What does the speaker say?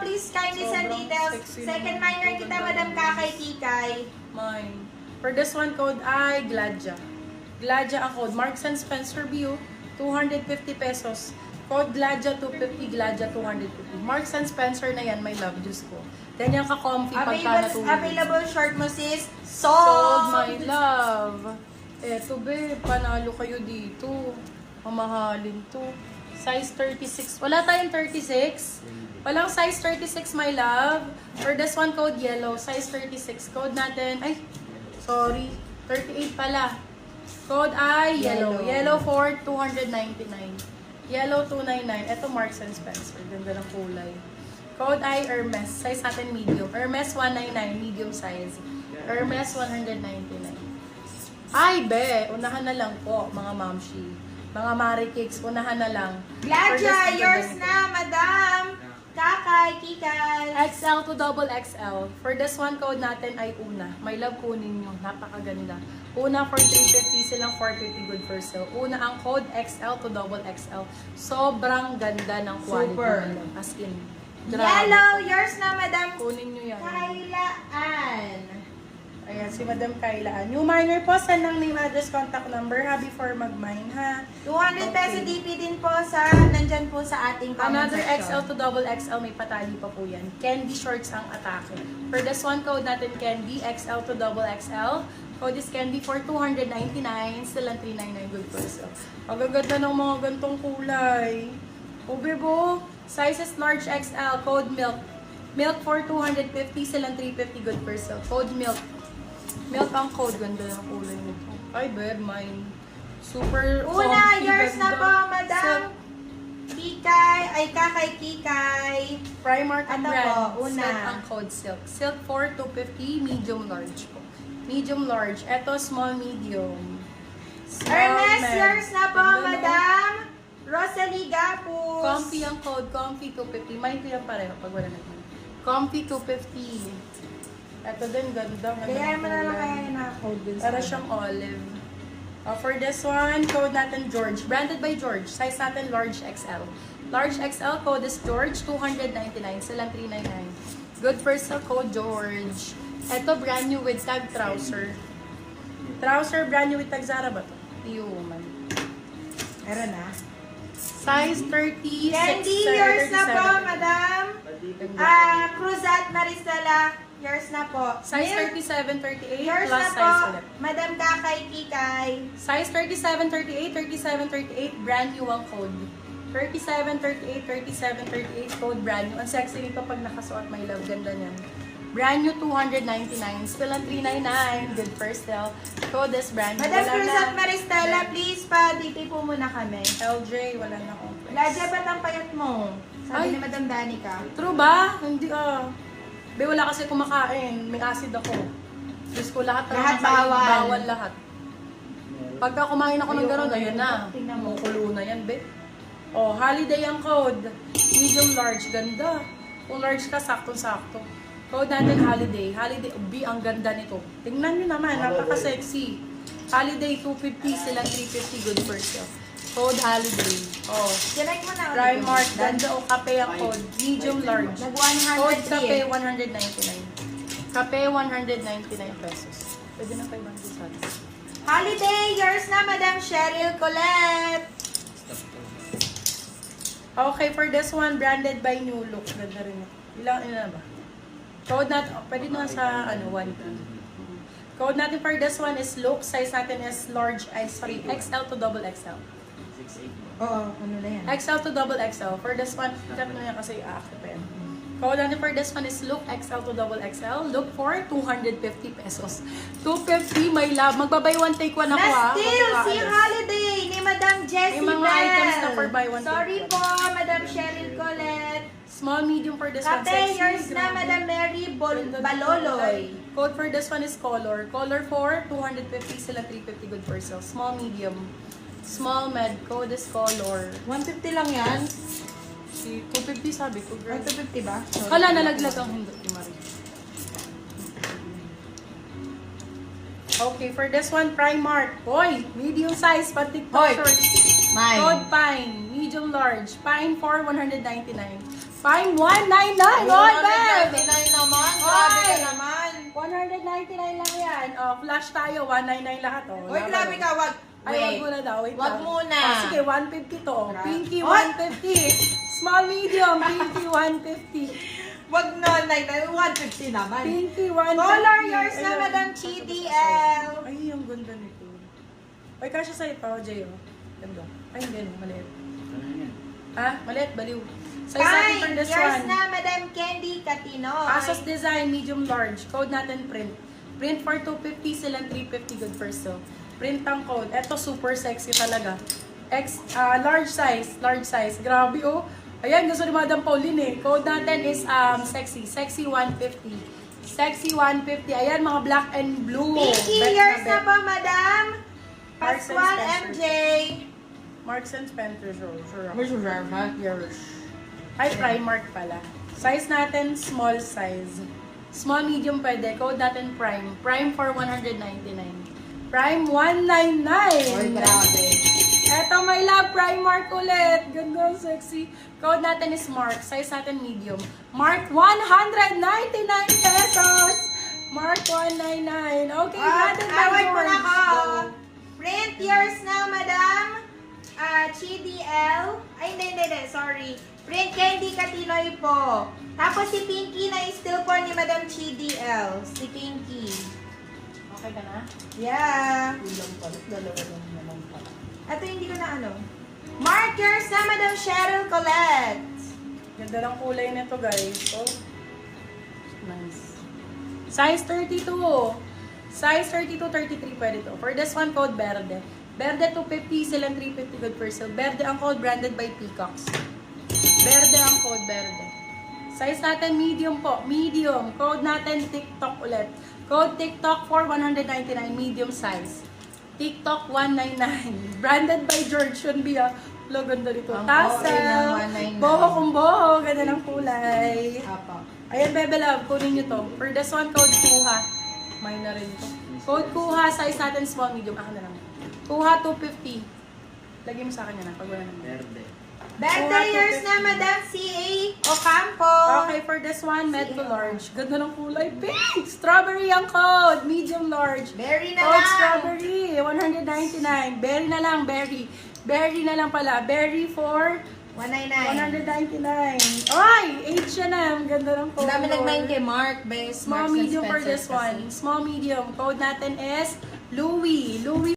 please kindly send Sobrang details. sexy Second naman. minor kita, Madam Kakay Kikay. Mine. For this one, code ay Gladja. Gladja ang code. Marks and Spencer View, 250 pesos. Code Gladja 250, Gladja 250. Marks and Spencer na yan, my love, Diyos ko. Ganyan ka-comfy pagka natulog. Available short mo sis. Sold, my love. Eto, be, panalo kayo dito. Mamahalin to. Size 36. Wala tayong 36. Walang size 36, my love. For this one, code yellow. Size 36. Code natin, ay, sorry. 38 pala. Code ay yellow. Yellow for 299. Yellow 299. Ito Marks and Spencer. Ganda ng kulay. Code ay Hermes. Size natin medium. Hermes 199. Medium size. Hermes 199. Ay, be. Unahan na lang po, mga mamshi. Mga marikicks, unahan na lang. Gladja, yours na, Madam Kakay Kikay. XL to double XL. For this one, code natin ay Una. My love, kunin nyo. Napakaganda. Una for 350, silang 450 good for sale. Una ang code XL to double XL. Sobrang ganda ng quality. Super. My love. As in, grabe. Yellow, yours na, Madam Kunin nyo yan. Kailaan. Ayan, si Madam Kailaan. New minor po, send ng name, address, contact number, ha, before mag-mine, ha. 200 peso Okay. DP din po sa, nandyan po sa ating comment Another section. XL to double XL, may patali pa po yan. Candy shorts ang atake. For this one, code natin Candy, XL to double XL. Code is Candy for 299, still ang 399 good for sale. Ang gaganda ng mga gantong kulay. O bebo, sizes large XL, code milk. Milk for 250, silang 350 good for sale. Code milk. Milk ang code, ganda ng kulay nito. Ay, beb, mine. Super Una, comfy, yours na ganda. po, Madam Kikay, ay Kakay Kikay. Primark ang Ano brand. po, una. Silk ang code Silk. Silk for 250, medium large po. Medium large. Ito, small medium. Small Hermes, med. yours na po, Ganda, no? Madam Rosalie Gapus. Comfy ang code. Comfy 250. May ko yan pareho pag wala naman. Comfy 250. Ito din, ganda. Kaya mo na lang kaya na code dun sa Para siyang olive. For this one, code natin George. Branded by George. Size natin large XL. Large XL, code is George, 299. Silang 399. Good for sale, code George. Ito, brand new with tag trouser. Trouser, brand new with tag Zara ba to? Tiyo, man. Meron na. Size 30, Candy, 6, yours na 37. po, Madam. Cruzat Maristela, yours na po. Size Milk, 37, 38, yours plus na po, size ulit. Madam Kakay Kikay. Size 37, 38, 37, 38, brand new ang code. 37, 38, 37, 38, code brand new. Ang sexy nito pag nakasuot, my love. Ganda niyan. Brand new, 299. Still ang 399. Good first sale. Code is brand new. Madam Wala Cruzat na. Maristela, please pa, DP po muna kami. LJ, wala na akong price. Gladja, ba't ang payat mo? Sabi Ay. ni Madam Danica. True ba? Hindi Be, wala kasi kumakain. May acid ako. Diyos ko, lahat ng Lahat makain, bawal. Bawal lahat. Pagka kumain ako ng Ayoko gano'n, na ayun yun. na. Tingnan mo. Kumukulo na yan, be. Oh, holiday ang code. Medium large, ganda. Kung large ka, saktong-sakto. Code natin holiday. Holiday, B, ang ganda nito. Tingnan nyo naman, napaka-sexy. Holiday 250, sila 350, good for sale. Code holiday. Oh, Direct mo na. Primark, ganda o kape ang code. Medium large. Nag-100 Code kape, eh. 199. Kape, 199 pesos. Pwede na 500 sa atin. Holiday, yours na, Madam Cheryl Colette. Okay, for this one, branded by New Look. Ganda rin. Ilang na ba? Code natin, pwede na sa 1. Code natin for this one is Look. Size natin is large, XL to double XL. Oo, ano na yan? XL to double XL. For this one, cut na yan kasi active yan. Code natin for this one is Look XL to double XL. Look for 250 pesos. 250, my love. Magbabay one take one ako ha. Na-steal si Magkakaalis. Holiday ni Madam Jessie May mga items na for buy one, take Sorry one. po, Madam Cheryl Colette. Small, medium for this one. Kate, Sexy, yours na, grabe. Madam Mary Ganda ng Baloloy. Code for this one is color. Color for 250, sila 350 good for sale. Small, medium. Small, med. Code is color. 150 lang yan. Si 250 sabi ko, girl. 150 ba? Sorry. Kala nalaglag ang hindi, Marie. Okay, for this one, Primark. Hoy, medium size, pati Hoy, short. Mine. Code Pine, medium large. Pine for 199. Prime 199. Oy, babe! 199 naman. Grabe ka Oy! naman. 199 lang yan. Oh, flash tayo. 199 lahat. Oh. Uy, grabe ka. Wag. Ay, wag muna daw. Wait Wag lang. muna. Oh, sige, 150 to. Grabe. Pinky, Oy! 150. Small, medium. Pinky, 150. Wag na, 150 naman. Pinky, 150. Color yours na, Ayun. Madam CDL. Ay, ang ganda nito. Ay, kasya sa ito, Jay, oh. Ganda. Ay, hindi, no, maliit. Ha? Maliit, baliw. Size natin for Fine. this Yours one. na, Madam Candy Catinoy. Asos Design, medium large. Code natin print. Print for 250, silang 350 good for sale. Print ang code. Ito super sexy talaga. Large size, large size. Grabe oh. Ayan, gusto ni Madam Pauline eh. Code natin is sexy. Sexy 150. Sexy 150. Ayan, mga black and blue. Pinky, Bet yours bet. na po, Madam. Marks and Pascual Spencer. MJ. Marks and Spencer. Sure. Where's your reserve, ha? Yours. Ay, Primark pala. Size natin, small size. Small, medium pwede. Code natin Prime. Prime for 199. Prime 199. Uy, grabe. Eto, my love, Primark ulit. Ganda, sexy. Code natin is Mark. Size natin medium. Mark 199 pesos. Mark 199. Okay, natin by Award mo na George. ko. Go. Print yours na, Madam. CDL. Ay, hindi. Sorry. Print Candy Catinoy po. Tapos si Pinky na still po ni Madam CDL. Si Pinky. Okay ka na? Yeah. Kulang pala. Dalawa lang naman pala. Ito hindi ko na ano. Mark yours na, Madam Cheryl Colette. Ganda ng kulay nito, guys. Oh. Nice. Size 32. Size 32, 33 pwede to. For this one, code Verde. Verde 250, silang 350 good for sale. Verde ang code, branded by Peacocks. Verde ang code, Verde. Size natin, medium po. Medium. Code natin, TikTok ulit. Code TikTok for 199, medium size. TikTok 199. Branded by George Shunbia. Lo, ganda dito. Ang okay ng Tassel. 199. Boho kung boho. Ganda ng kulay. Apa. Ayan, Bebe Love. Kunin nyo to. For this one, code Kuha. Mine na rin to. Code Kuha. Size natin, small, medium. Ako na lang. Kuha 250. Lagyan mo sa akin yan, pag wala naman. Verde Oh, yours na, Madam CA Ocampo. Okay, for this one, med to large. Ganda ng kulay. Pink! Strawberry ang code. Medium large. Berry na Code lang. strawberry. 199. Berry na lang, berry. Berry na lang pala. Berry for 199. 199. Ay! H&M. Ang ganda ng Ang color. dami nag-mine kay Mark, base. Small, Marks and medium for Spencer this one. Small, medium. Code natin is Louis. Louis